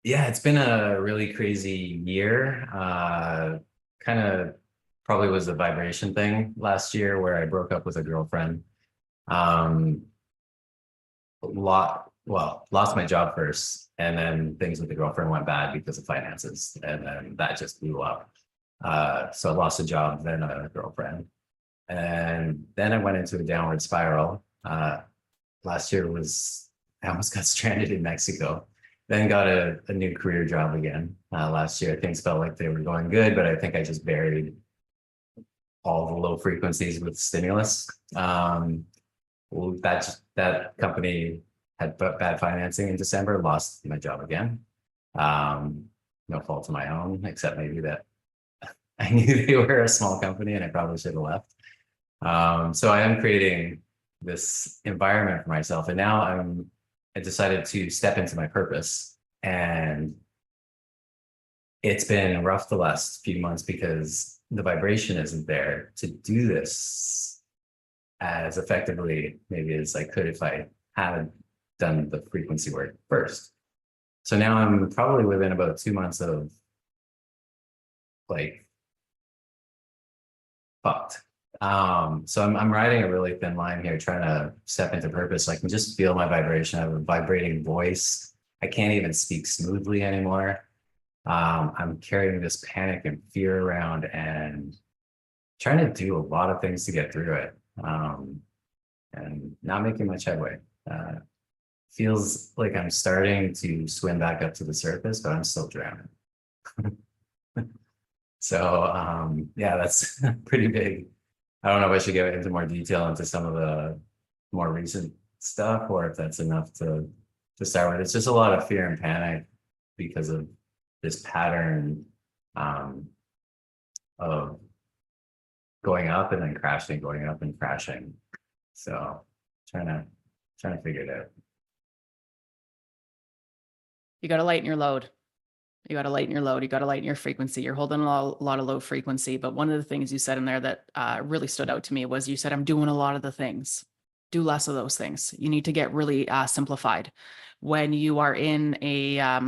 Yeah, it's been a really crazy year. Kind of probably was a vibration thing last year where I broke up with a girlfriend. Um, lost my job first, and then things with the girlfriend went bad because of finances, and then that just blew up. So I lost a job, then a girlfriend, and then I went into a downward spiral. Last year was I almost got stranded in Mexico. Then got a new career job again. Last year, things felt like they were going good, but I think I just buried all the low frequencies with stimulus. Well, that company had bad financing in December, lost my job again. Um, no fault of my own, except maybe that I knew they were a small company and I probably should have left. So I am creating this environment for myself, and now I decided to step into my purpose, and it's been rough the last few months because the vibration isn't there to do this as effectively maybe as I could if I hadn't done the frequency work first. So now I'm probably within about 2 months of like fucked. So I'm riding a really thin line here, trying to step into purpose. I can just feel my vibration. I have a vibrating voice. I can't even speak smoothly anymore. I'm carrying this panic and fear around and trying to do a lot of things to get through it. And not making much headway. Feels like I'm starting to swim back up to the surface, but I'm still drowning. So yeah, that's pretty big. I don't know if I should get into more detail into some of the more recent stuff, or if that's enough to start with. It's just a lot of fear and panic because of this pattern um, of going up and then crashing, going up and crashing. So trying to trying to figure it out. You got to lighten your load. You got to lighten your load. You got to lighten your frequency. You're holding a lot of low frequency. But one of the things you said in there that really stood out to me was you said, I'm doing a lot of the things. Do less of those things. You need to get really simplified. When you are in a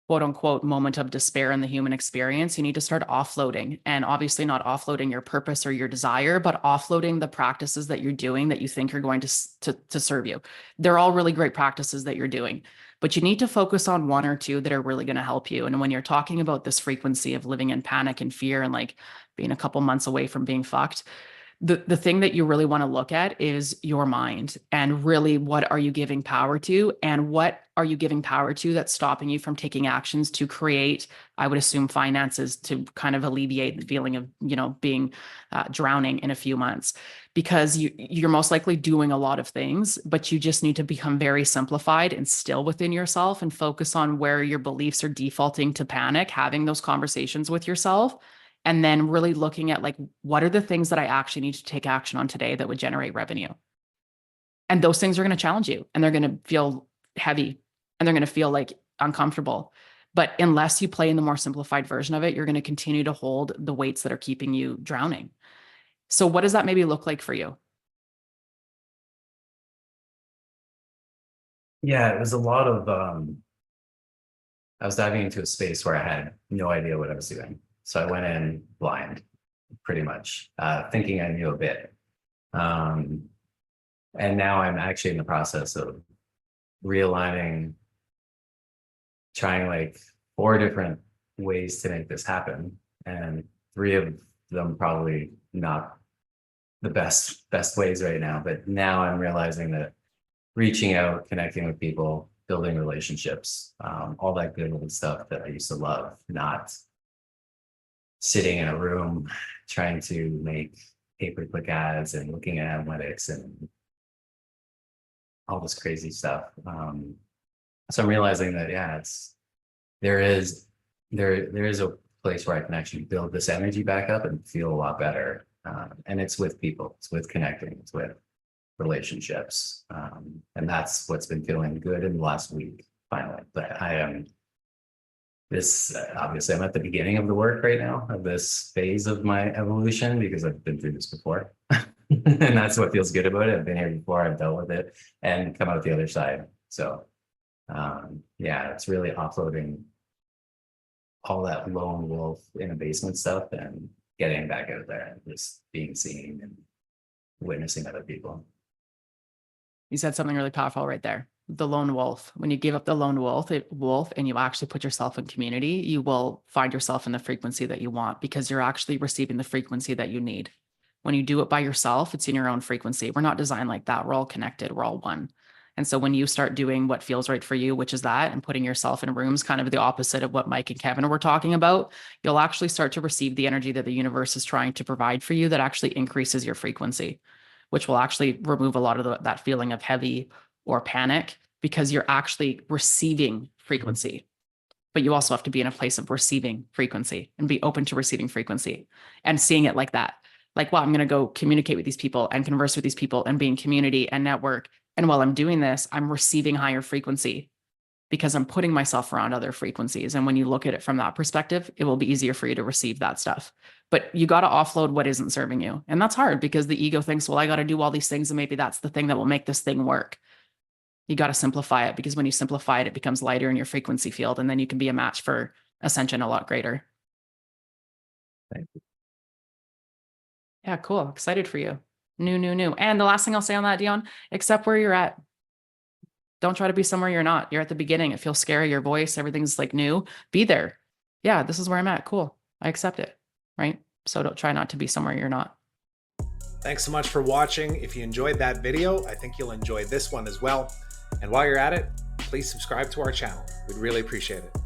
quote unquote moment of despair in the human experience, you need to start offloading, and obviously not offloading your purpose or your desire, but offloading the practices that you're doing that you think are going to serve you. They're all really great practices that you're doing, but you need to focus on one or two that are really going to help you. And when you're talking about this frequency of living in panic and fear and like being a couple months away from being fucked, the thing that you really want to look at is your mind, and really what are you giving power to, and what are you giving power to that's stopping you from taking actions to create, I would assume, finances to kind of alleviate the feeling of, being drowning in a few months, because you're most likely doing a lot of things, but you just need to become very simplified and still within yourself and focus on where your beliefs are defaulting to panic, having those conversations with yourself, and then really looking at like, what are the things that I actually need to take action on today that would generate revenue? And those things are going to challenge you, and they're going to feel heavy, and they're going to feel like uncomfortable. But unless you play in the more simplified version of it, you're going to continue to hold the weights that are keeping you drowning. So what does that maybe look like for you? Yeah, it was a lot of I was diving into a space where I had no idea what I was doing. So I went in blind, pretty much, thinking I knew a bit. Um, and now I'm actually in the process of realigning, trying like 4 different ways to make this happen. And 3 of them probably not the best ways right now. But now I'm realizing that reaching out, connecting with people, building relationships, all that good old stuff that I used to love, not sitting in a room trying to make pay-per-click ads and looking at analytics and all this crazy stuff. So I'm realizing that yeah, there is there is a place where I can actually build this energy back up and feel a lot better. And it's with people, it's with connecting, it's with relationships. And that's what's been feeling good in the last week, finally. But I am obviously I'm at the beginning of the work right now of this phase of my evolution because I've been through this before. And that's what feels good about it. I've been here before, I've dealt with it and come out the other side. So Yeah, it's really offloading all that lone wolf in a basement stuff and getting back out there and just being seen and witnessing other people. You said something really powerful right there. The lone wolf. When you give up the lone wolf and you actually put yourself in community, you will find yourself in the frequency that you want because you're actually receiving the frequency that you need. When you do it by yourself, it's in your own frequency. We're not designed like that. We're all connected. We're all one. And so when you start doing what feels right for you, which is that, and putting yourself in rooms, kind of the opposite of what Mike and Kevin were talking about, you'll actually start to receive the energy that the universe is trying to provide for you that actually increases your frequency, which will actually remove a lot of that feeling of heavy or panic because you're actually receiving frequency. But you also have to be in a place of receiving frequency and be open to receiving frequency and seeing it like that. Like, well, I'm going to go communicate with these people and converse with these people and be in community and network. And while I'm doing this, I'm receiving higher frequency because I'm putting myself around other frequencies. And when you look at it from that perspective, it will be easier for you to receive that stuff. But you got to offload what isn't serving you. And that's hard because the ego thinks, well, I got to do all these things and maybe that's the thing that will make this thing work. You got to simplify it because when you simplify it, it becomes lighter in your frequency field. And then you can be a match for ascension a lot greater. Thank you. Yeah, cool. Excited for you. New. And the last thing I'll say on that, Dion, accept where you're at. Don't try to be somewhere you're not. You're at the beginning. It feels scary. Your voice, everything's like new. Be there. Yeah, this is where I'm at. Cool. I accept it. Right. So don't try not to be somewhere you're not. Thanks so much for watching. If you enjoyed that video, I think you'll enjoy this one as well. And while you're at it, please subscribe to our channel. We'd really appreciate it.